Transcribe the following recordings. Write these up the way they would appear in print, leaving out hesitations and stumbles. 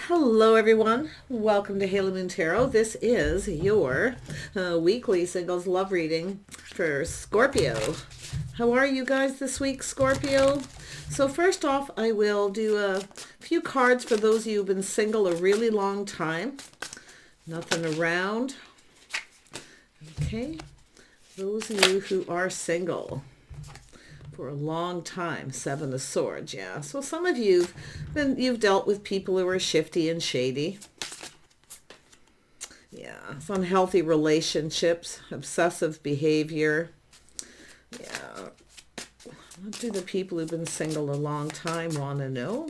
Hello everyone, welcome to Halo Moon Tarot. This is your weekly singles love reading for Scorpio. How are you guys this week, Scorpio? So first off, I will do a few cards for those of you who've been single a really long time. Nothing around. Okay, those of you who are single for a long time. Seven of Swords, yeah. So some of you've dealt with people who are shifty and shady. Yeah, some unhealthy relationships, obsessive behavior. Yeah. What do the people who've been single a long time want to know?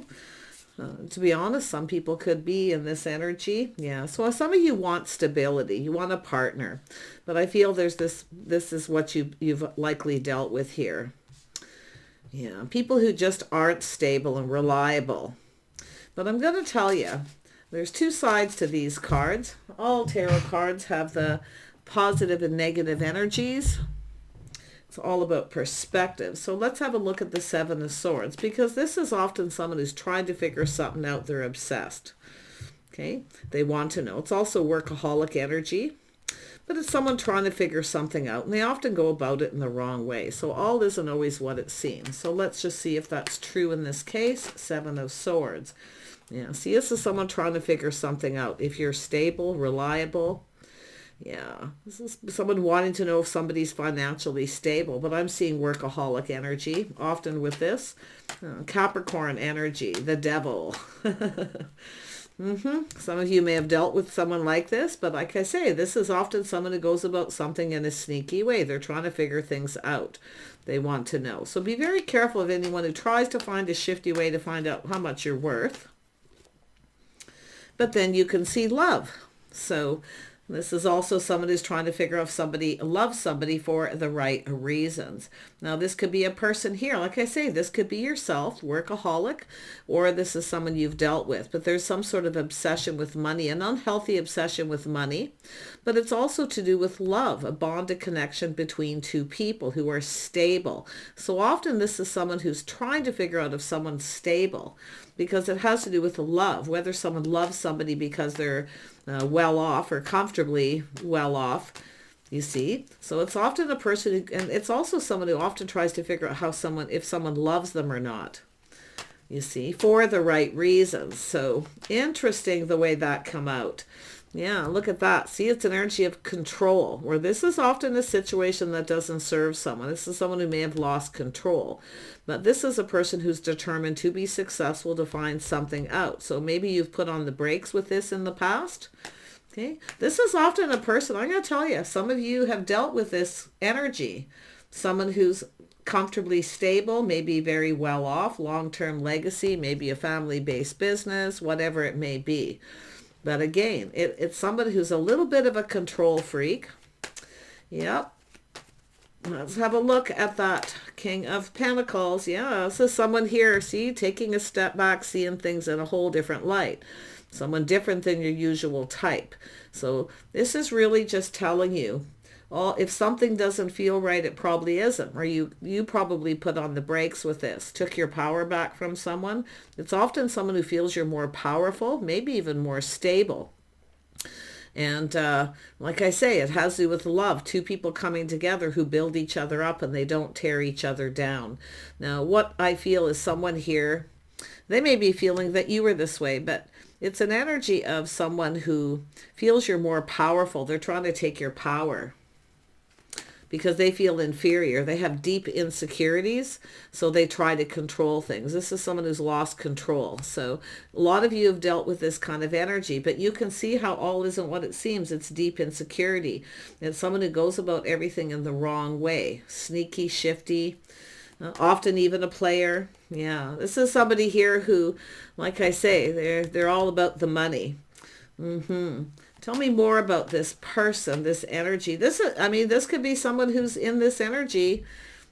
To be honest, some people could be in this energy. Yeah, so some of you want stability. You want a partner. But I feel this is what you've likely dealt with here. Yeah, people who just aren't stable and reliable. But I'm going to tell you, there's two sides to these cards. All tarot cards have the positive and negative energies. It's all about perspective. So let's have a look at the Seven of Swords, because this is often someone who's trying to figure something out. They're obsessed. Okay, they want to know. It's also workaholic energy. But it's someone trying to figure something out, and they often go about it in the wrong way. So all isn't always what it seems. So let's just see if that's true in this case. Seven of Swords. Yeah, see, this is someone trying to figure something out. If you're stable, reliable. Yeah, this is someone wanting to know if somebody's financially stable. But I'm seeing workaholic energy, often with this. Capricorn energy, the devil. Some of you may have dealt with someone like this, but like I say, this is often someone who goes about something in a sneaky way. They're trying to figure things out. They want to know. So be very careful of anyone who tries to find a shifty way to find out how much you're worth. But then you can see love. So this is also someone who's trying to figure out if somebody loves somebody for the right reasons. Now, this could be a person here. Like I say, this could be yourself, workaholic, or this is someone you've dealt with. But there's some sort of obsession with money, an unhealthy obsession with money. But it's also to do with love, a bonded connection between two people who are stable. So often this is someone who's trying to figure out if someone's stable, because it has to do with love, whether someone loves somebody because they're well off or comfortably well off, you see. So it's often a person who, and it's also someone who often tries to figure out if someone loves them or not, you see, for the right reasons. So interesting the way that come out. Yeah, look at that. See, it's an energy of control, where this is often a situation that doesn't serve someone. This is someone who may have lost control. But this is a person who's determined to be successful, to find something out. So maybe you've put on the brakes with this in the past. Okay, this is often a person, I'm going to tell you, some of you have dealt with this energy. Someone who's comfortably stable, maybe very well off, long-term legacy, maybe a family-based business, whatever it may be. But again, it's somebody who's a little bit of a control freak. Yep. Let's have a look at that King of Pentacles. Yeah, this is someone here, see, taking a step back, seeing things in a whole different light. Someone different than your usual type. So this is really just telling you, if something doesn't feel right, it probably isn't. Or you probably put on the brakes with this, took your power back from someone. It's often someone who feels you're more powerful, maybe even more stable. And like I say, it has to do with love. Two people coming together who build each other up and they don't tear each other down. Now, what I feel is someone here, they may be feeling that you were this way, but it's an energy of someone who feels you're more powerful. They're trying to take your power because they feel inferior. They have deep insecurities, so they try to control things. This is someone who's lost control. So a lot of you have dealt with this kind of energy, but you can see how all isn't what it seems. It's deep insecurity. It's someone who goes about everything in the wrong way. Sneaky, shifty, often even a player. Yeah, this is somebody here who, like I say, they're all about the money. Tell me more about this person, this energy. This could be someone who's in this energy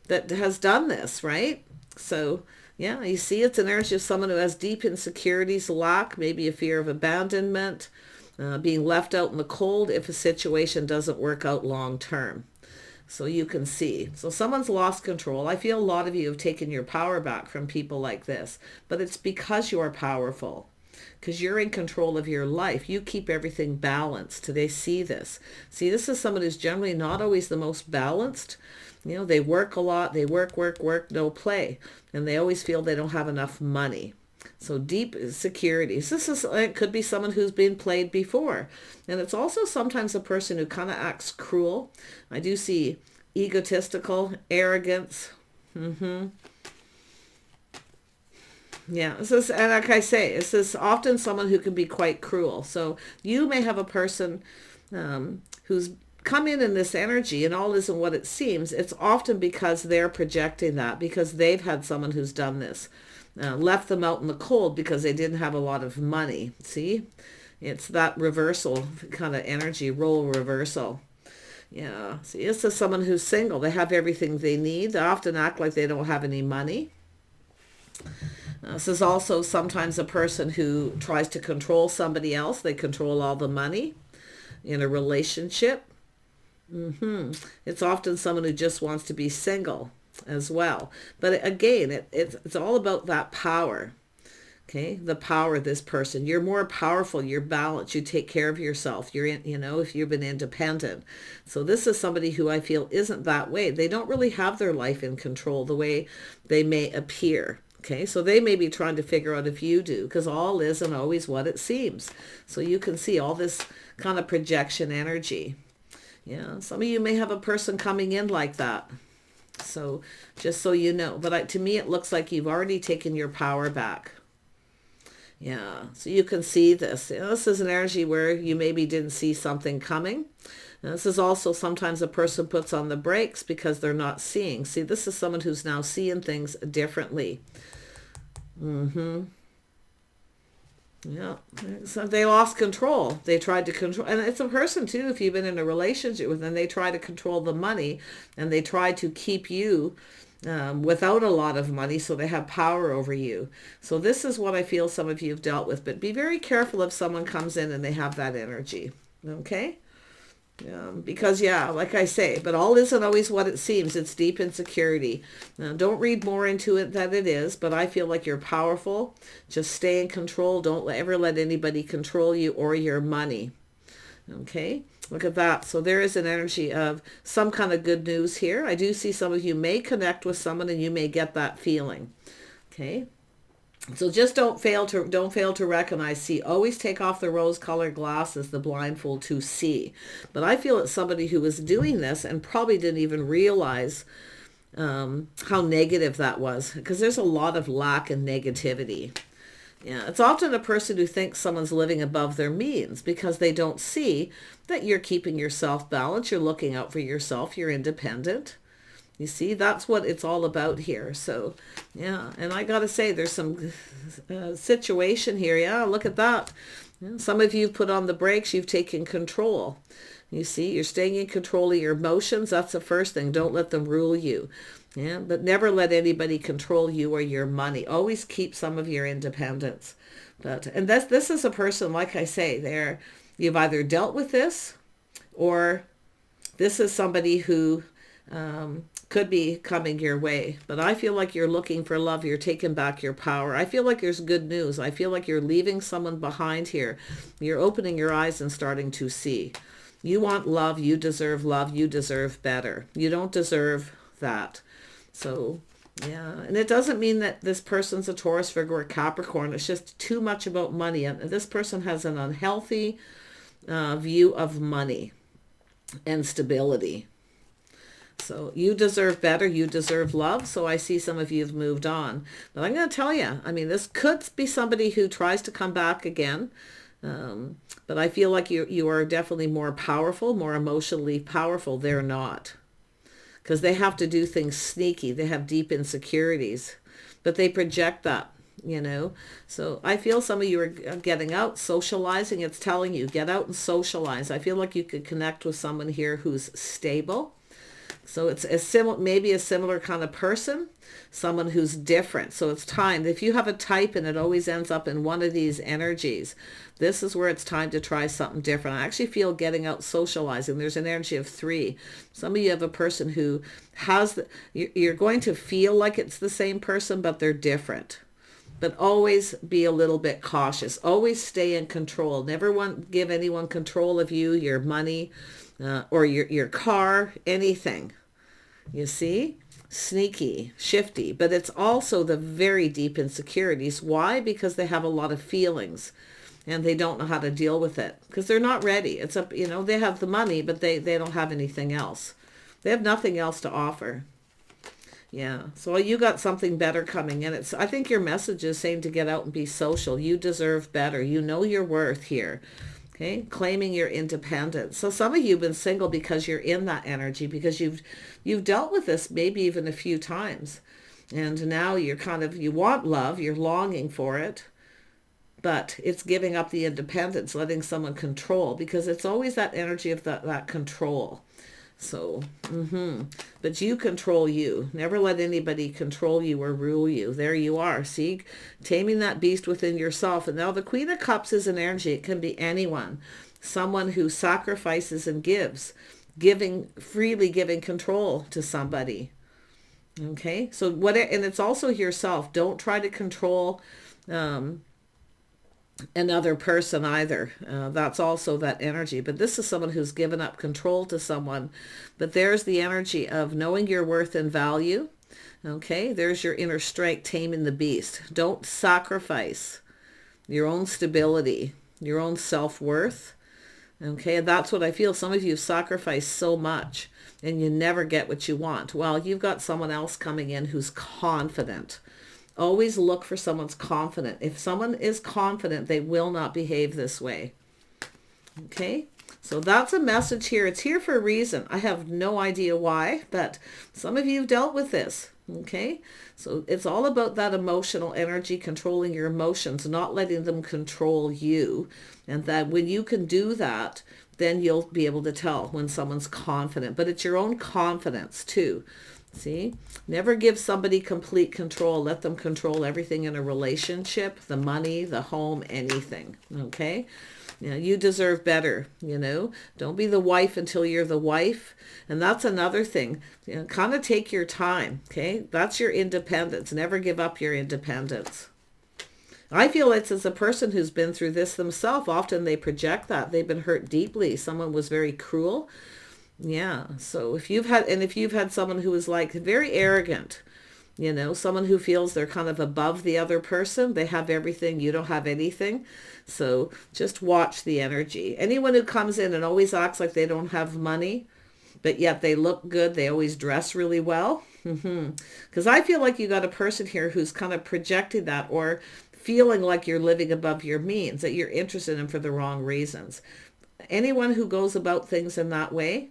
that has done this, right? So, yeah, you see, it's an energy of someone who has deep insecurities, lack, maybe a fear of abandonment, being left out in the cold if a situation doesn't work out long term. So you can see. So someone's lost control. I feel a lot of you have taken your power back from people like this, but it's because you are powerful. because you're in control of your life. You keep everything balanced. They see this. See, this is someone who's generally not always the most balanced. You know, they work a lot. They work, no play. And they always feel they don't have enough money. So deep security. It could be someone who's been played before. And it's also sometimes a person who kind of acts cruel. I do see egotistical, arrogance. Yeah, and like I say, this is often someone who can be quite cruel. So you may have a person who's come in this energy, and all isn't what it seems. It's often because they're projecting that, because they've had someone who's done this. Left them out in the cold because they didn't have a lot of money. See? It's that reversal kind of energy, role reversal. Yeah. See, this is someone who's single. They have everything they need. They often act like they don't have any money. This is also sometimes a person who tries to control somebody else. They control all the money in a relationship. It's often someone who just wants to be single as well. But again, it's all about that power. Okay, the power of this person. You're more powerful. You're balanced. You take care of yourself. You're in, if you've been independent. So this is somebody who I feel isn't that way. They don't really have their life in control the way they may appear. Okay, so they may be trying to figure out if you do, because all isn't always what it seems. So you can see all this kind of projection energy. Yeah, some of you may have a person coming in like that. So just so you know, but to me, it looks like you've already taken your power back. Yeah, so you can see this. This is an energy where you maybe didn't see something coming. Now, this is also sometimes a person puts on the brakes because they're not seeing. See, this is someone who's now seeing things differently. Yeah, so they lost control. They tried to control, and it's a person too, if you've been in a relationship with them, they try to control the money, and they try to keep you without a lot of money, so they have power over you. So this is what I feel some of you have dealt with, but be very careful if someone comes in and they have that energy, okay? Because like I say, but all isn't always what it seems. It's deep insecurity. Now, don't read more into it than it is, but I feel like you're powerful. Just stay in control. Don't ever let anybody control you or your money. Okay, look at that. So there is an energy of some kind of good news here. I do see some of you may connect with someone and you may get that feeling. Okay. So just don't fail to recognize, see, always take off the rose-colored glasses, the blindfold to see. But I feel it's somebody who was doing this and probably didn't even realize how negative that was, because there's a lot of lack and negativity. Yeah, it's often a person who thinks someone's living above their means because they don't see that you're keeping yourself balanced, you're looking out for yourself, you're independent. You see, that's what it's all about here. So, yeah, and I got to say, there's some situation here. Yeah, look at that. Some of you put on the brakes. You've taken control. You see, you're staying in control of your emotions. That's the first thing. Don't let them rule you. Yeah, but never let anybody control you or your money. Always keep some of your independence. And this is a person, like I say, you've either dealt with this, or this is somebody who could be coming your way. But I feel like you're looking for love. You're taking back your power. I feel like there's good news. I feel like you're leaving someone behind here. You're opening your eyes and starting to see. You want love. You deserve love. You deserve better. You don't deserve that. So, yeah. And it doesn't mean that this person's a Taurus, Virgo, or Capricorn. It's just too much about money. And this person has an unhealthy view of money and stability. So you deserve better. You deserve love. So I see some of you have moved on. But I'm going to tell you, I mean, this could be somebody who tries to come back again. But I feel like you are definitely more powerful, more emotionally powerful. They're not. Because they have to do things sneaky. They have deep insecurities. But they project that, So I feel some of you are getting out, socializing. It's telling you, get out and socialize. I feel like you could connect with someone here who's stable. So it's maybe a similar kind of person, someone who's different. So it's time. If you have a type and it always ends up in one of these energies, this is where it's time to try something different. I actually feel getting out, socializing. There's an energy of 3. Some of you have a person who you're going to feel like it's the same person, but they're different. But always be a little bit cautious. Always stay in control. Never give anyone control of you, your money, or your car, anything. You see? Sneaky, shifty, but it's also the very deep insecurities. Why? Because they have a lot of feelings and they don't know how to deal with it because they're not ready. It's up, you know, they have the money, but they don't have anything else. They have nothing else to offer. Yeah. So you got something better coming in. I think your message is saying to get out and be social. You deserve better. You know your worth here. Okay, claiming your independence. So some of you have been single because you're in that energy, because you've dealt with this maybe even a few times. And now you're you want love, you're longing for it, but it's giving up the independence, letting someone control, because it's always that energy of that control. So, but you control you. Never let anybody control you or rule you. There you are. See, taming that beast within yourself. And now the Queen of Cups is an energy. It can be anyone. Someone who sacrifices and gives. Freely giving control to somebody. Okay? So and it's also yourself. Don't try to control another person either. That's also that energy. But this is someone who's given up control to someone. But there's the energy of knowing your worth and value. Okay, there's your inner strength, taming the beast. Don't sacrifice your own stability, your own self-worth. Okay, and that's what I feel. Some of you sacrifice so much and you never get what you want. Well, you've got someone else coming in who's confident. Always look for someone's confident. If someone is confident, they will not behave this way. Okay? So that's a message here. It's here for a reason. I have no idea why, but some of you have dealt with this. Okay? So it's all about that emotional energy, controlling your emotions, not letting them control you. And that when you can do that, then you'll be able to tell when someone's confident. But it's your own confidence too. See, never give somebody complete control. Let them control everything in a relationship, the money, the home, anything. Okay. You know, you deserve better, you know, don't be the wife until you're the wife. And that's another thing, you know, kind of take your time. Okay. That's your independence. Never give up your independence. I feel it's as a person who's been through this themselves. Often they project that they've been hurt deeply. Someone was very cruel. Yeah. So if you've had someone who is like very arrogant, you know, someone who feels they're kind of above the other person, they have everything, you don't have anything. So just watch the energy. Anyone who comes in and always acts like they don't have money, but yet they look good, they always dress really well. Because I feel like you got a person here who's kind of projecting that or feeling like you're living above your means, that you're interested in for the wrong reasons. Anyone who goes about things in that way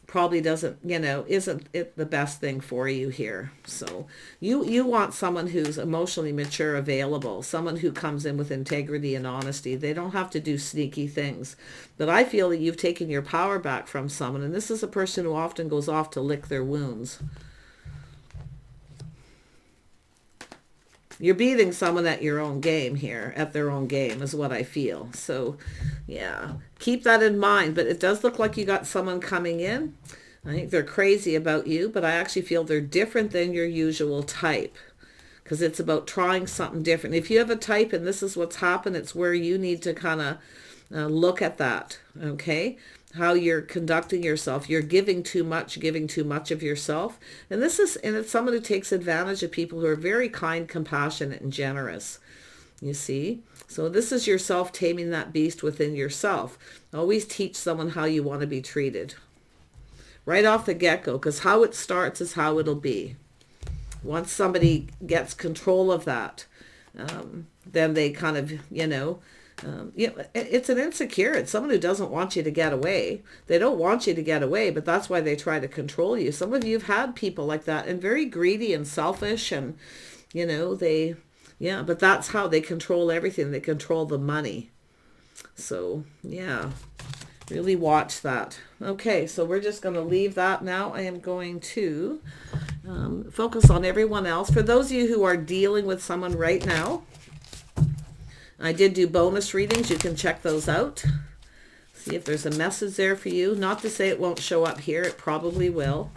probably doesn't, you know, isn't it the best thing for you here. So you want someone who's emotionally mature, available, someone who comes in with integrity and honesty. They don't have to do sneaky things. But I feel that you've taken your power back from someone, and this is a person who often goes off to lick their wounds. You're beating someone at your own game here, at their own game is what I feel. So, yeah, keep that in mind. But it does look like you got someone coming in. I think they're crazy about you, but I actually feel they're different than your usual type because it's about trying something different. If you have a type and this is what's happened, it's where you need to kind of look at that, okay? How you're conducting yourself. You're giving too much of yourself. And it's someone who takes advantage of people who are very kind, compassionate, and generous. You see? So this is yourself taming that beast within yourself. Always teach someone how you want to be treated. Right off the get-go, because how it starts is how it'll be. Once somebody gets control of that, then they kind of, you know, it's an insecure. It's someone who doesn't want you to get away. They don't want you to get away, but that's why they try to control you. Some of you have had people like that and very greedy and selfish and, you know, but that's how they control everything. They control the money. So, yeah, really watch that. Okay, so we're just going to leave that now. I am going to focus on everyone else. For those of you who are dealing with someone right now, I did do bonus readings. You can check those out. See if there's a message there for you. Not to say it won't show up here. It probably will.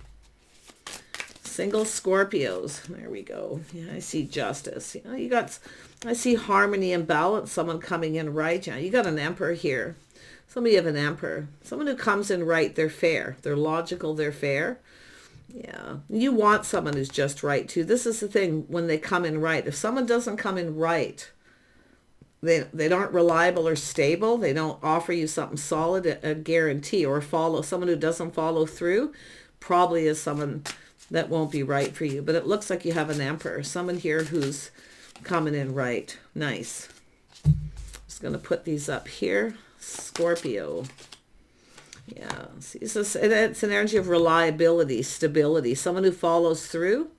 Single Scorpios. There we go. Yeah, I see justice. You got, I see harmony and balance. Someone coming in right. You got an Emperor here. Somebody have an Emperor. Someone who comes in right. They're fair. They're logical. They're fair. Yeah. You want someone who's just right too. This is the thing when they come in right. If someone doesn't come in right, they aren't reliable or stable. They don't offer you something solid, a guarantee, or follow. Someone who doesn't follow through probably is someone that won't be right for you. But it looks like you have an Emperor. Someone here who's coming in right. Nice. Just going to put these up here. Scorpio. Yeah. See, it's an energy of reliability, stability. Someone who follows through.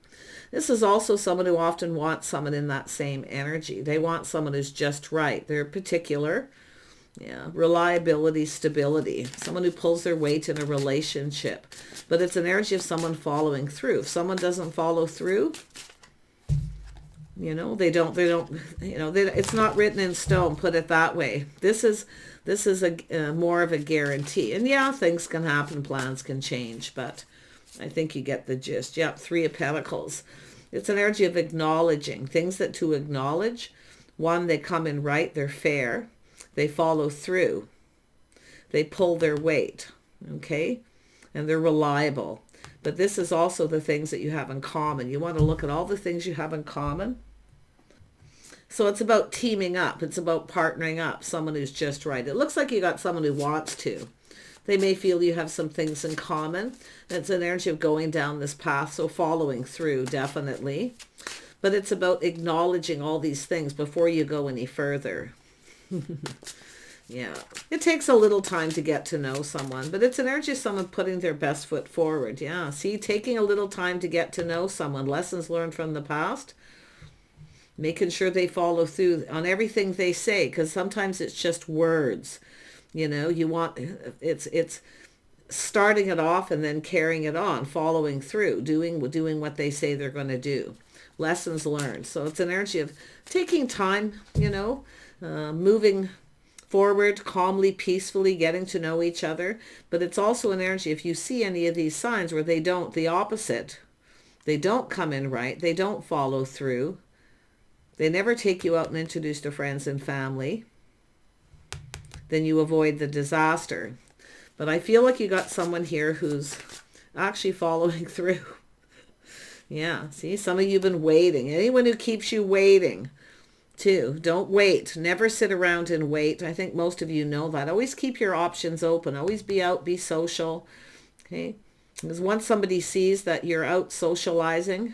This is also someone who often wants someone in that same energy. They want someone who's just right. They're particular. Yeah, reliability, stability. Someone who pulls their weight in a relationship. But it's an energy of someone following through. If someone doesn't follow through, they don't, it's not written in stone, put it that way. This is a more of a guarantee. And yeah, things can happen, plans can change, but I think you get the gist. Yep, Three of Pentacles. It's an energy of acknowledging things that to acknowledge. One, they come in right, they're fair. They follow through. They pull their weight, okay? And they're reliable. But this is also the things that you have in common. You want to look at all the things you have in common. So it's about teaming up. It's about partnering up. Someone who's just right. It looks like you got someone who wants to. They may feel you have some things in common. It's an energy of going down this path, so following through, definitely. But it's about acknowledging all these things before you go any further. Yeah. It takes a little time to get to know someone, but it's an energy of someone putting their best foot forward. Yeah. See, taking a little time to get to know someone. Lessons learned from the past. Making sure they follow through on everything they say, because sometimes it's just words. You want, it's starting it off and then carrying it on, following through, doing what they say they're going to do. Lessons learned. So it's an energy of taking time, moving forward calmly, peacefully, getting to know each other. But it's also an energy, if you see any of these signs where they don't, the opposite, they don't come in right, they don't follow through, they never take you out and introduce to friends and family, then you avoid the disaster. But I feel like you got someone here who's actually following through. Yeah, see, some of you have been waiting. Anyone who keeps you waiting, too. Don't wait. Never sit around and wait. I think most of you know that. Always keep your options open. Always be out, be social. Okay? Because once somebody sees that you're out socializing,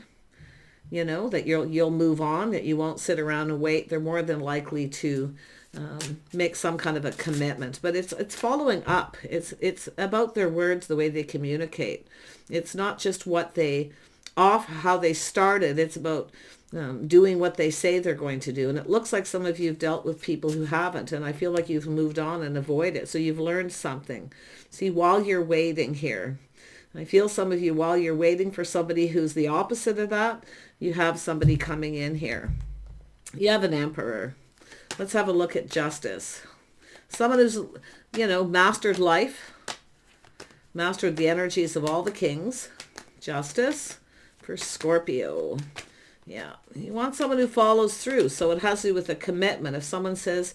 that you'll move on, that you won't sit around and wait, they're more than likely to make some kind of a commitment. But it's following up. It's about their words, the way they communicate. It's not just how they started. It's about doing what they say they're going to do. And it looks like some of you have dealt with people who haven't, and I feel like you've moved on and avoided it. So you've learned something. See, while you're waiting here, I feel some of you, while you're waiting for somebody who's the opposite of that, you have somebody coming in here. You have an Emperor. Let's have a look at justice. Someone who's, mastered life, mastered the energies of all the kings. Justice for Scorpio. Yeah, you want someone who follows through. So it has to do with a commitment. If someone says,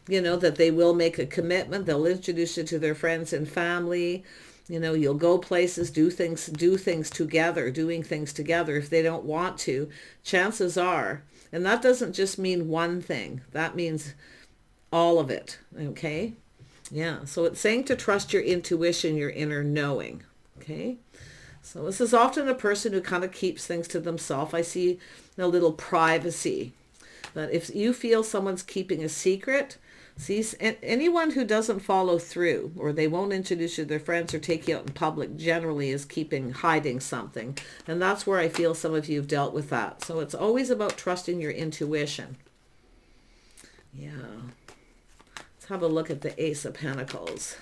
that they will make a commitment, they'll introduce you to their friends and family. You'll go places, do things together, doing things together. If they don't want to, chances are, and that doesn't just mean one thing. That means all of it. Okay. Yeah. So it's saying to trust your intuition, your inner knowing. Okay. So this is often a person who kind of keeps things to themselves. I see a little privacy. But if you feel someone's keeping a secret, see, anyone who doesn't follow through, or they won't introduce you to their friends or take you out in public, generally is hiding something. And that's where I feel some of you have dealt with that. So it's always about trusting your intuition. Yeah. Let's have a look at the Ace of Pentacles.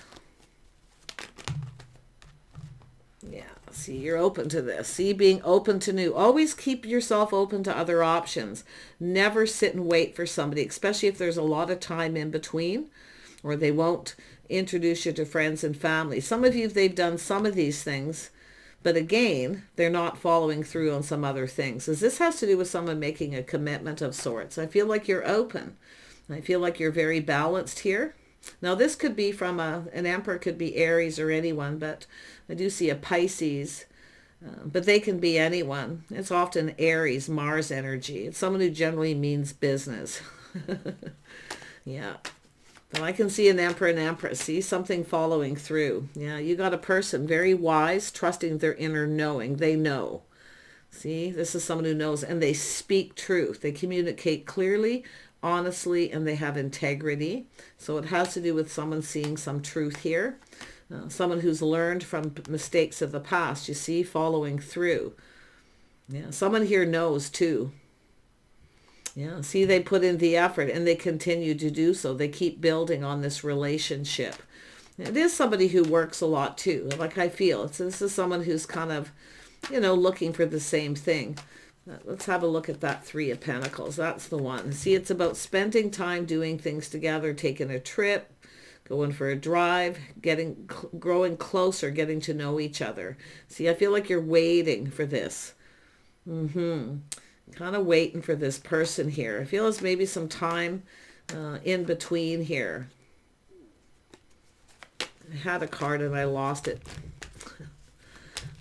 Yeah. See, you're open to this. See, being open to new. Always keep yourself open to other options. Never sit and wait for somebody, especially if there's a lot of time in between, or they won't introduce you to friends and family. Some of you, they've done some of these things, But again, they're not following through on some other things. As this has to do with someone making a commitment of sorts. I feel like you're open. I feel like you're very balanced here. Now this could be from an Emperor, could be Aries or anyone, but I do see a Pisces, but they can be anyone. It's often Aries, Mars energy. It's someone who generally means business. Yeah. But I can see an Emperor and Empress. See something following through. Yeah, you got a person very wise, trusting their inner knowing. They know. See, this is someone who knows, and they speak truth. They communicate clearly, honestly, and they have integrity. So it has to do with someone seeing some truth here. Someone who's learned from mistakes of the past, you see, following through. Yeah, someone here knows too. Yeah, see, they put in the effort and they continue to do so. They keep building on this relationship. It is somebody who works a lot too. Like I feel, this is someone who's kind of, looking for the same thing. Let's have a look at that Three of Pentacles. That's the one. See, it's about spending time doing things together, taking a trip, going for a drive, growing closer, getting to know each other. See, I feel like you're waiting for this. Kind of waiting for this person here. I feel there's maybe some time in between here. I had a card and I lost it.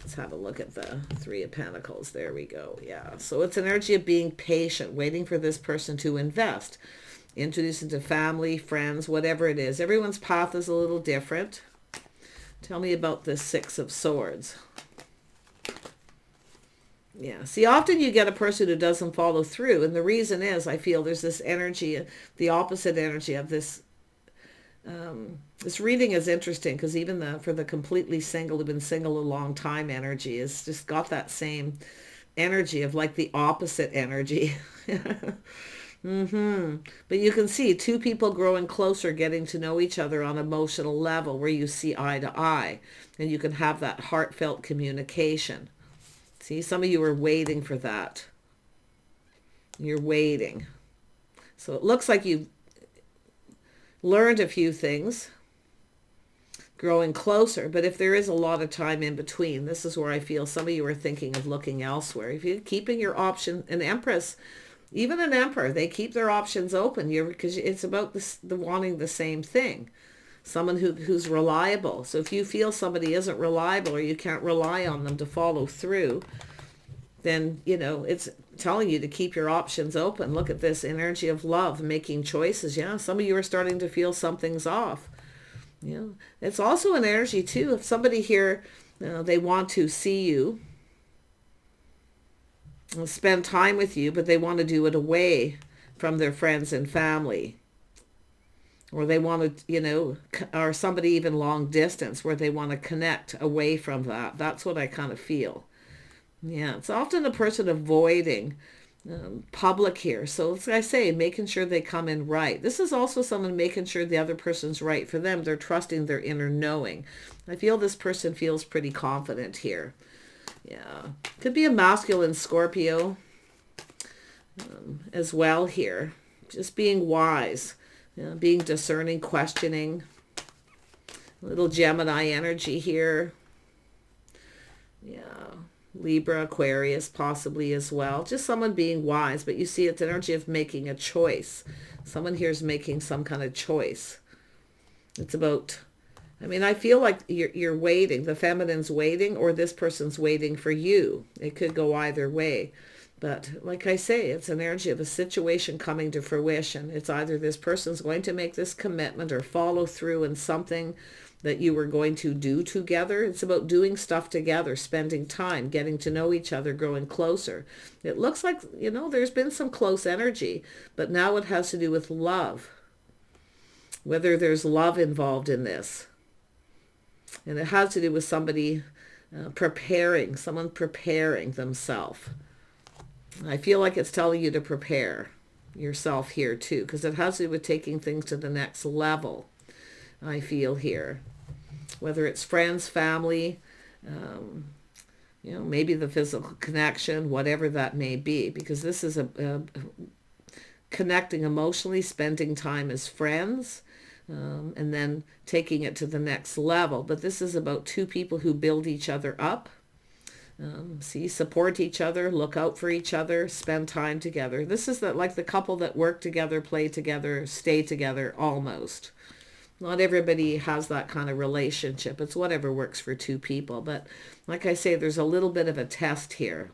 Let's have a look at the Three of Pentacles. There we go. Yeah. So it's an energy of being patient, waiting for this person to invest. Introduce into family, friends, whatever it is. Everyone's path is a little different. Tell me about this Six of Swords. Yeah. See, often you get a person who doesn't follow through. And the reason is, I feel there's this energy, the opposite energy of this. This reading is interesting because even for the completely single, who've been single a long time energy, is just got that same energy of like the opposite energy. But you can see two people growing closer, getting to know each other on an emotional level where you see eye to eye. And you can have that heartfelt communication. See, some of you are waiting for that. You're waiting. So it looks like you've learned a few things, growing closer. But if there is a lot of time in between, this is where I feel some of you are thinking of looking elsewhere. If you're keeping your option, an Empress, even an Emperor, they keep their options open because it's about the wanting the same thing. Someone who's reliable. So if you feel somebody isn't reliable or you can't rely on them to follow through, then, it's telling you to keep your options open. Look at this energy of love, making choices. Yeah, some of you are starting to feel something's off. It's also an energy too. If somebody here, they want to see you, spend time with you, but they want to do it away from their friends and family. Or they want to, or somebody even long distance where they want to connect away from that. That's what I kind of feel. Yeah, it's often a person avoiding public here. So as I say, making sure they come in right. This is also someone making sure the other person's right for them. They're trusting their inner knowing. I feel this person feels pretty confident here. Yeah, could be a masculine Scorpio as well here. Just being wise. Being discerning, questioning. A little Gemini energy here. Yeah. Libra, Aquarius possibly as well. Just someone being wise. But you see, it's energy of making a choice. Someone here is making some kind of choice. It's about, I feel like you're waiting. The feminine's waiting, or this person's waiting for you. It could go either way. But like I say, it's an energy of a situation coming to fruition. It's either this person's going to make this commitment or follow through in something that you were going to do together. It's about doing stuff together, spending time, getting to know each other, growing closer. It looks like, there's been some close energy, but now it has to do with love. Whether there's love involved in this. And it has to do with somebody someone preparing themselves. I feel like it's telling you to prepare yourself here too, because it has to do with taking things to the next level, I feel here. Whether it's friends, family, maybe the physical connection, whatever that may be, because this is a connecting emotionally, spending time as friends, and then taking it to the next level. But this is about two people who build each other up. See, support each other, look out for each other, spend time together. This is like the couple that work together, play together, stay together, almost. Not everybody has that kind of relationship. It's whatever works for two people. But like I say, there's a little bit of a test here.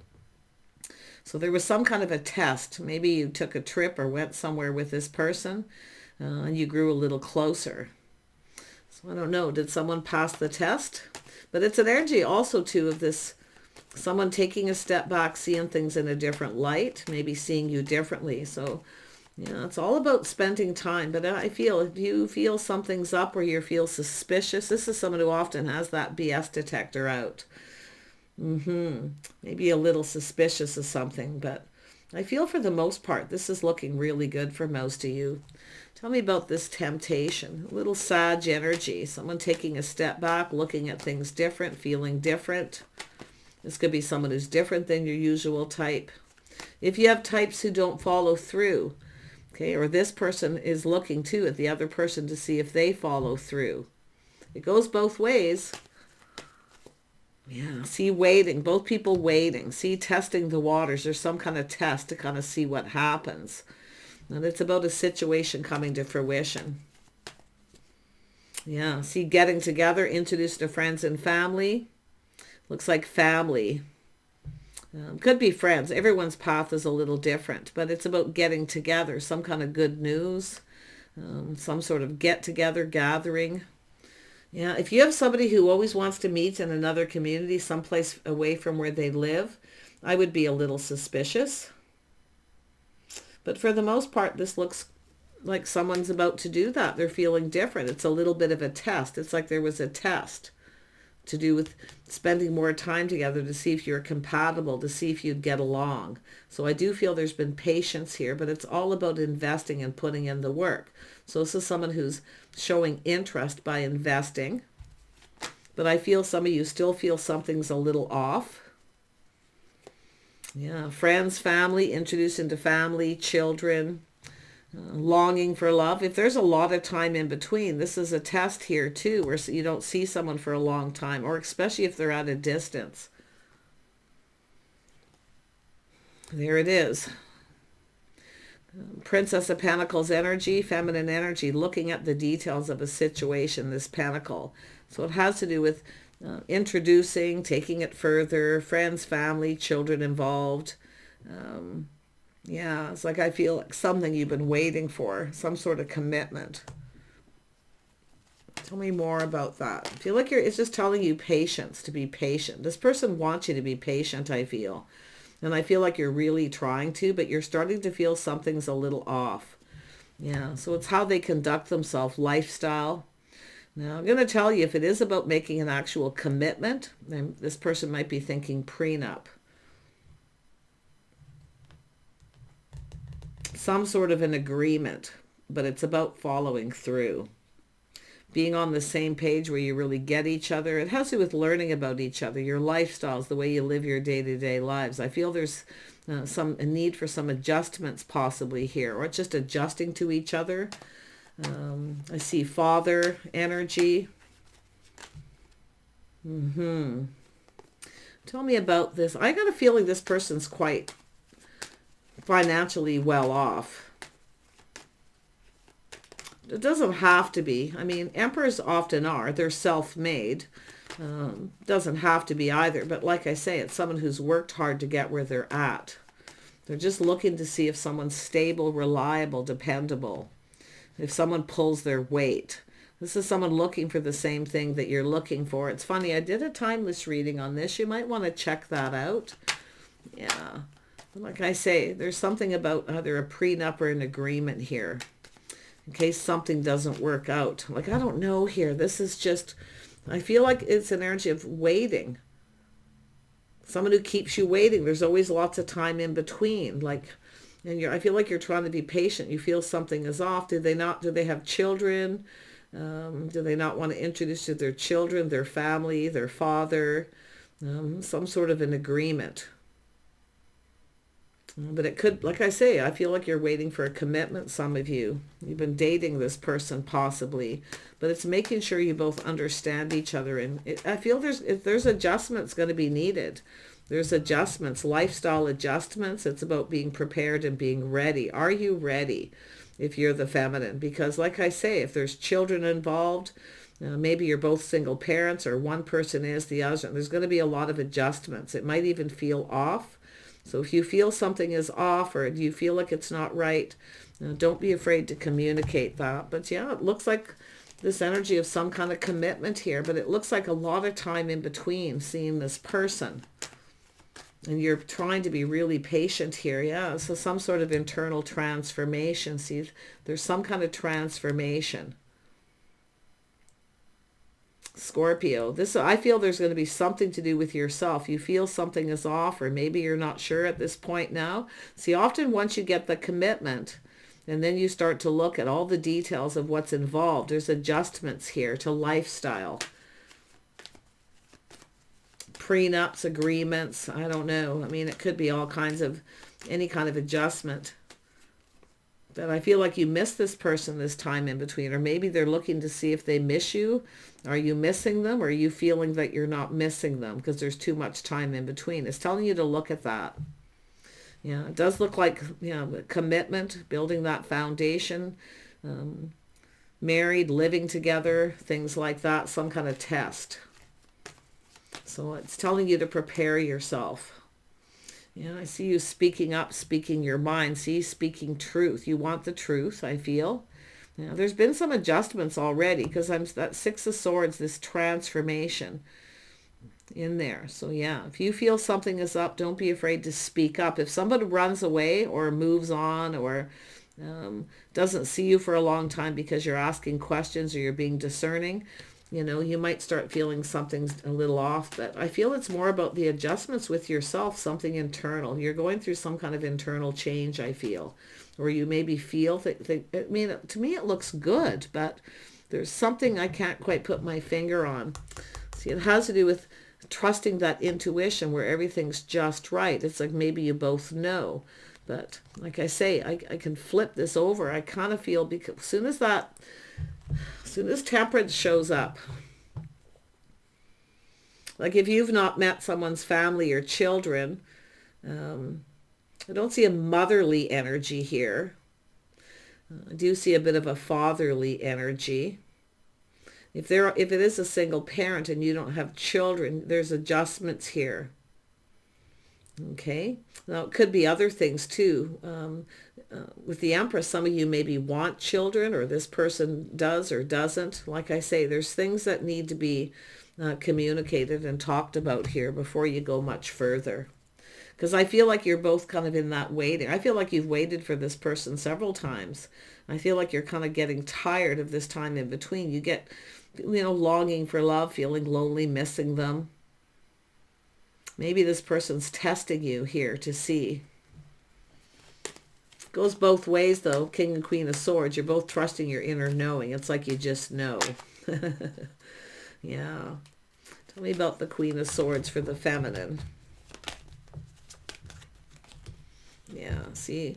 So there was some kind of a test. Maybe you took a trip or went somewhere with this person and you grew a little closer. So I don't know, did someone pass the test? But it's an energy also too of this, someone taking a step back, seeing things in a different light, maybe seeing you differently. So yeah, it's all about spending time. But I feel if you feel something's up or you feel suspicious, this is someone who often has that BS detector out. Maybe a little suspicious of something, but I feel for the most part, this is looking really good for most of you. Tell me about this temptation, a little Sag energy, someone taking a step back, looking at things different, feeling different. This could be someone who's different than your usual type. If you have types who don't follow through, okay, or this person is looking too at the other person to see if they follow through. It goes both ways. Yeah, see, waiting, both people waiting, see, testing the waters. There's some kind of test to kind of see what happens. And it's about a situation coming to fruition. Yeah, see, getting together, introduced to friends and family. Looks like family. Could be friends. Everyone's path is a little different, but it's about getting together, some kind of good news, some sort of get-together, gathering. Yeah, if you have somebody who always wants to meet in another community, someplace away from where they live, I would be a little suspicious. But for the most part, this looks like someone's about to do that. They're feeling different. It's a little bit of a test. It's like there was a test to do with spending more time together to see if you're compatible, to see if you'd get along. So I do feel there's been patience here, but it's all about investing and putting in the work. So this is someone who's showing interest by investing, but I feel some of you still feel something's a little off. Yeah, friends, family, introduced into family, children, longing for love. If there's a lot of time in between, this is a test here too, where you don't see someone for a long time, or especially if they're at a distance. There it is. Princess of Pentacles energy, feminine energy, looking at the details of a situation, this pentacle. So it has to do with introducing, taking it further, friends, family, children involved. Yeah, it's like I feel like something you've been waiting for, some sort of commitment. Tell me more about that. I feel like it's just telling you patience, to be patient. This person wants you to be patient, I feel. And I feel like you're really trying to, but you're starting to feel something's a little off. Yeah, so it's how they conduct themselves, lifestyle. Now, I'm going to tell you, if it is about making an actual commitment, then this person might be thinking prenup. Some sort of an agreement, but it's about following through. Being on the same page where you really get each other. It has to do with learning about each other, your lifestyles, the way you live your day-to-day lives. I feel there's a need for some adjustments possibly here, or it's just adjusting to each other. I see father energy. Tell me about this. I got a feeling this person's quite financially well off. It doesn't have to be. I mean, emperors often are. They're self-made. Doesn't have to be either. But like I say, it's someone who's worked hard to get where they're at. They're just looking to see if someone's stable, reliable, dependable. If someone pulls their weight. This is someone looking for the same thing that you're looking for. It's funny, I did a timeless reading on this. You might want to check that out. Yeah. Like I say, there's something about either a prenup or an agreement here. In case something doesn't work out. Like, I don't know here. This is just, I feel like it's an energy of waiting. Someone who keeps you waiting. There's always lots of time in between. Like, and I feel like you're trying to be patient. You feel something is off. Do they have children? Do they not want to introduce you to their children, their family, their father? Some sort of an agreement. But it could, like I say, I feel like you're waiting for a commitment, some of you. You've been dating this person possibly, but it's making sure you both understand each other. And I feel there's adjustments going to be needed. There's adjustments, lifestyle adjustments. It's about being prepared and being ready. Are you ready if you're the feminine? Because like I say, if there's children involved, maybe you're both single parents or one person is, the other, there's going to be a lot of adjustments. It might even feel off. So if you feel something is off or you feel like it's not right, don't be afraid to communicate that. But yeah, it looks like this energy of some kind of commitment here, but it looks like a lot of time in between seeing this person. And you're trying to be really patient here. Yeah, so some sort of internal transformation. See, there's some kind of transformation. Scorpio, this, I feel there's going to be something to do with yourself. You feel something is off, or maybe you're not sure at this point now. See, often once you get the commitment and then you start to look at all the details of what's involved, there's adjustments here to lifestyle. Prenups, agreements, I don't know. I mean, it could be all kinds of, any kind of adjustment. But I feel like you miss this person this time in between, or maybe they're looking to see if they miss you. Are you missing them, or are you feeling that you're not missing them because there's too much time in between? It's telling you to look at that. Yeah, it does look like, you know, commitment, building that foundation, married, living together, things like that, some kind of test. So it's telling you to prepare yourself. Yeah, I see you speaking up, speaking your mind. See, speaking truth. You want the truth, I feel. Yeah, there's been some adjustments already because I'm that Six of Swords, this transformation in there. So yeah, if you feel something is up, don't be afraid to speak up. If somebody runs away or moves on or doesn't see you for a long time because you're asking questions or you're being discerning, you know, you might start feeling something's a little off, but I feel it's more about the adjustments with yourself, something internal. You're going through some kind of internal change, I feel, or you maybe feel I mean, to me it looks good, but there's something I can't quite put my finger on. See, it has to do with trusting that intuition where everything's just right. It's like maybe you both know, but like I say, I can flip this over. I kind of feel, because as soon as Temperance shows up, like if you've not met someone's family or children, I don't see a motherly energy here. I do see a bit of a fatherly energy. If it is a single parent and you don't have children, there's adjustments here. Okay, now it could be other things too. With the Empress, some of you maybe want children, or this person does or doesn't. Like I say, there's things that need to be communicated and talked about here before you go much further. Because I feel like you're both kind of in that waiting. I feel like you've waited for this person several times. I feel like you're kind of getting tired of this time in between. You get, you know, longing for love, feeling lonely, missing them. Maybe this person's testing you here to see. Goes both ways though, King and Queen of Swords. You're both trusting your inner knowing. It's like you just know. Yeah. Tell me about the Queen of Swords for the feminine. Yeah, see,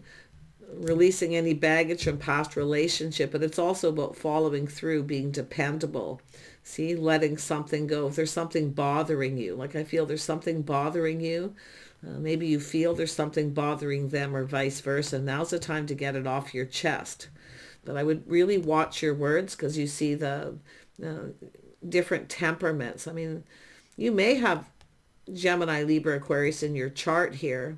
releasing any baggage from past relationship, but it's also about following through, being dependable. See, letting something go. If there's something bothering you, like I feel there's something bothering you, maybe you feel there's something bothering them or vice versa. Now's the time to get it off your chest. But I would really watch your words, because you see the different temperaments. I mean, you may have Gemini, Libra, Aquarius in your chart here,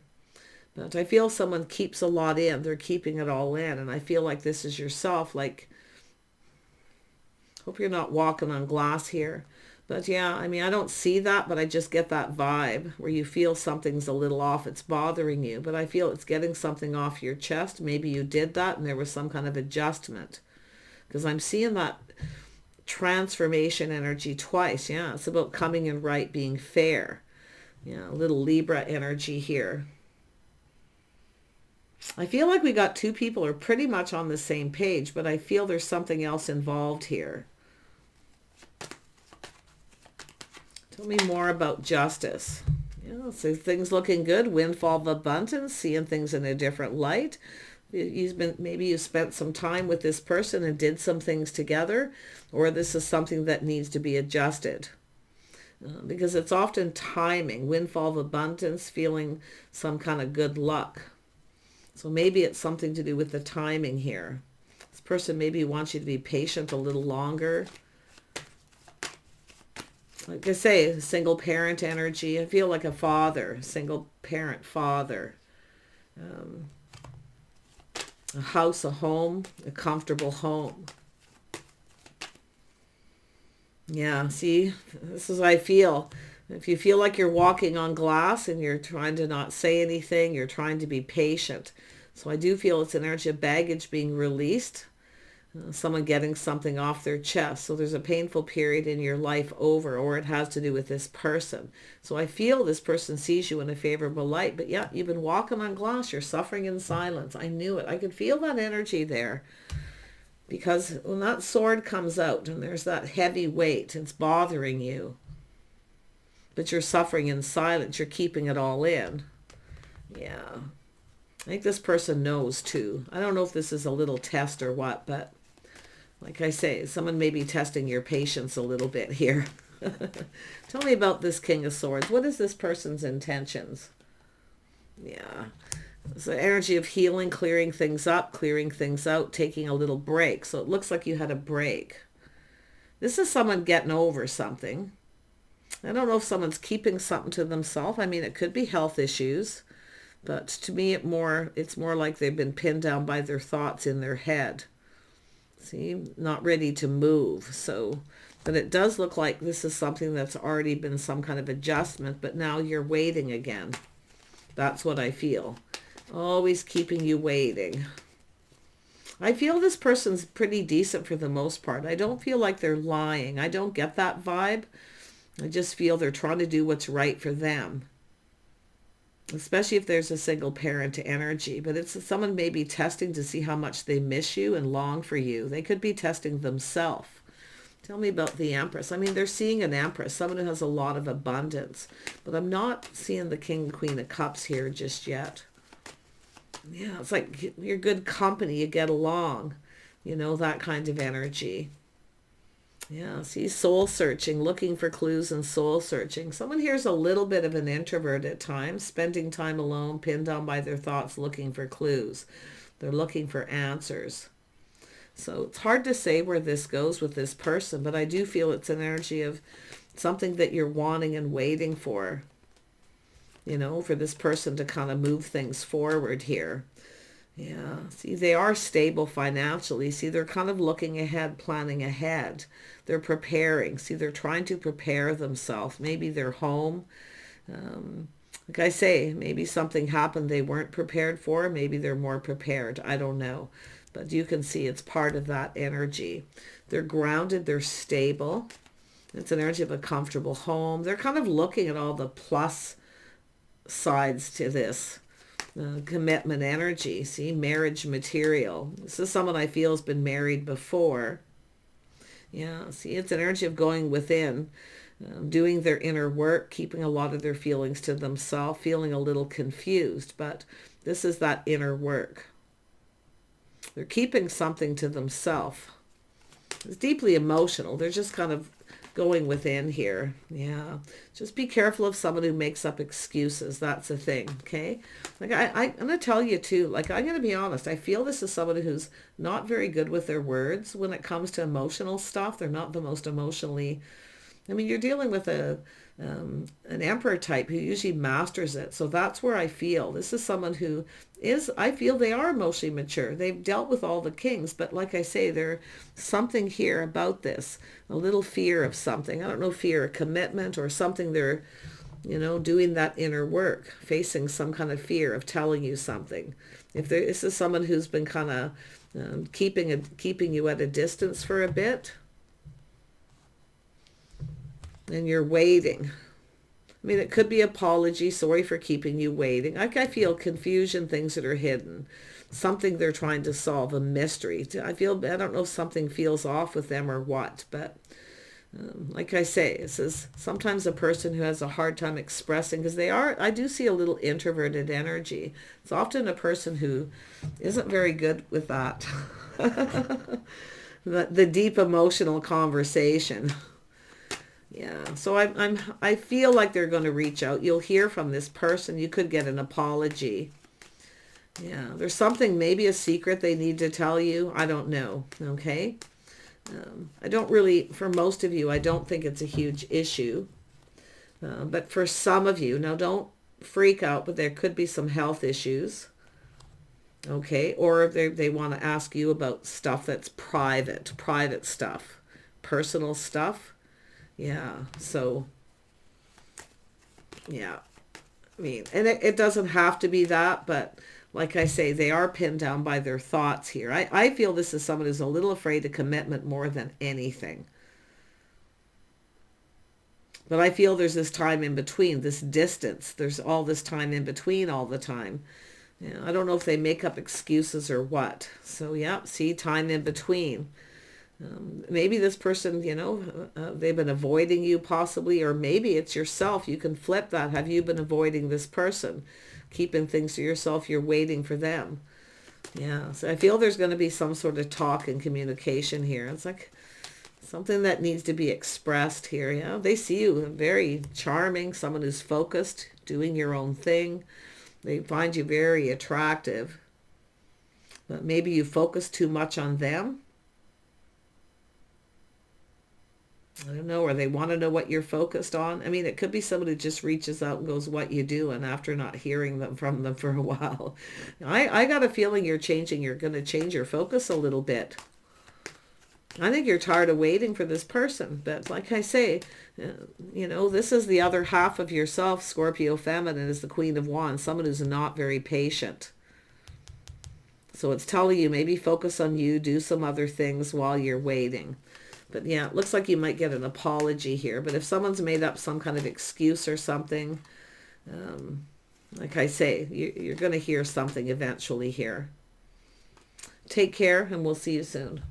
but I feel someone keeps a lot in. They're keeping it all in. And I feel like this is yourself. Like, hope you're not walking on glass here. But yeah, I mean, I don't see that, but I just get that vibe where you feel something's a little off. It's bothering you, but I feel it's getting something off your chest. Maybe you did that and there was some kind of adjustment, because I'm seeing that transformation energy twice. Yeah, it's about coming in right, being fair. Yeah, a little Libra energy here. I feel like we got two people who are pretty much on the same page, but I feel there's something else involved here. Tell me more about justice. Yeah, so things looking good, windfall of abundance, seeing things in a different light. Maybe you spent some time with this person and did some things together, or this is something that needs to be adjusted. Because it's often timing, windfall of abundance, feeling some kind of good luck. So maybe it's something to do with the timing here. This person maybe wants you to be patient a little longer. Like I say, single parent energy. I feel like a father, single parent father. A house, a home, a comfortable home. Yeah, see, this is what I feel. If you feel like you're walking on glass and you're trying to not say anything, you're trying to be patient. So I do feel it's an energy of baggage being released. Someone getting something off their chest. So there's a painful period in your life over, or it has to do with this person. So I feel this person sees you in a favorable light. But yeah, you've been walking on glass. You're suffering in silence. I knew it. I could feel that energy there. Because when that sword comes out and there's that heavy weight, it's bothering you. But you're suffering in silence. You're keeping it all in. Yeah. I think this person knows too. I don't know if this is a little test or what, but like I say, someone may be testing your patience a little bit here. Tell me about this King of Swords. What is this person's intentions? Yeah. It's the energy of healing, clearing things up, clearing things out, taking a little break. So it looks like you had a break. This is someone getting over something. I don't know if someone's keeping something to themselves. I mean, it could be health issues. But to me, it's more like they've been pinned down by their thoughts in their head. See, not ready to move. So, but it does look like this is something that's already been some kind of adjustment, but now you're waiting again. That's what I feel. Always keeping you waiting. I feel this person's pretty decent for the most part. I don't feel like they're lying. I don't get that vibe. I just feel they're trying to do what's right for them. Especially if there's a single parent energy. But it's someone maybe testing to see how much they miss you and long for you. They could be testing themselves. Tell me about the Empress. I mean, they're seeing an Empress, someone who has a lot of abundance. But I'm not seeing the King and Queen of Cups here just yet. Yeah, it's like you're good company. You get along. You know, that kind of energy. Yeah, see, soul searching, looking for clues and soul searching. Someone here's a little bit of an introvert at times, spending time alone, pinned down by their thoughts, looking for clues. They're looking for answers. So it's hard to say where this goes with this person, but I do feel it's an energy of something that you're wanting and waiting for, you know, for this person to kind of move things forward here. Yeah, see, they are stable financially. See, they're kind of looking ahead, planning ahead. They're preparing. See, they're trying to prepare themselves. Maybe they're home. Like I say, maybe something happened they weren't prepared for. Maybe they're more prepared. I don't know. But you can see it's part of that energy. They're grounded. They're stable. It's an energy of a comfortable home. They're kind of looking at all the plus sides to this. Commitment energy. See, marriage material. This is someone I feel has been married before. Yeah, see, it's an energy of going within, doing their inner work, keeping a lot of their feelings to themselves, feeling a little confused, but this is that inner work. They're keeping something to themselves. It's deeply emotional. They're just kind of going within here. Yeah. Just be careful of someone who makes up excuses. That's the thing. Okay. Like I'm going to tell you too, like I'm going to be honest. I feel this is someone who's not very good with their words when it comes to emotional stuff. They're not the most emotionally, I mean, you're dealing with an emperor type who usually masters it. So that's where I feel this is someone who is, I feel they are emotionally mature. They've dealt with all the kings, but like I say, there's something here about this, a little fear of something. I don't know, fear of commitment or something. They're, you know, doing that inner work, facing some kind of fear of telling you something. If this is someone who's been kind of keeping you at a distance for a bit, and you're waiting. I mean, it could be apology, sorry for keeping you waiting. I feel confusion, things that are hidden, something they're trying to solve, a mystery. I don't know if something feels off with them or what, but Like I say, this is sometimes a person who has a hard time expressing, because I do see a little introverted energy. It's often a person who isn't very good with that. The deep emotional conversation. Yeah, so I feel like they're going to reach out. You'll hear from this person. You could get an apology. Yeah, there's something, maybe a secret they need to tell you. I don't know. Okay. I don't really, for most of you, I don't think it's a huge issue. But for some of you, now don't freak out, but there could be some health issues. Okay. Or they want to ask you about stuff that's private stuff, personal stuff. Yeah. So, yeah. I mean, and it doesn't have to be that, but like I say, they are pinned down by their thoughts here. I feel this is someone who's a little afraid of commitment more than anything. But I feel there's this time in between, this distance. There's all this time in between all the time. Yeah, I don't know if they make up excuses or what. So yeah, see, time in between. Maybe this person, they've been avoiding you possibly, or maybe it's yourself. You can flip that. Have you been avoiding this person? Keeping things to yourself, you're waiting for them. Yeah, so I feel there's going to be some sort of talk and communication here. It's like something that needs to be expressed here. Yeah, they see you very charming, someone who's focused, doing your own thing. They find you very attractive. But maybe you focus too much on them. I don't know, or they want to know what you're focused on. I mean, it could be someone who just reaches out and goes, what you do, and after not hearing from them for a while. I got a feeling you're going to change your focus a little bit. I think you're tired of waiting for this person. But like I say, this is the other half of yourself. Scorpio feminine is the Queen of Wands, someone who's not very patient. So it's telling you maybe focus on you, do some other things while you're waiting. But yeah, it looks like you might get an apology here. But if someone's made up some kind of excuse or something, like I say, you're going to hear something eventually here. Take care, and we'll see you soon.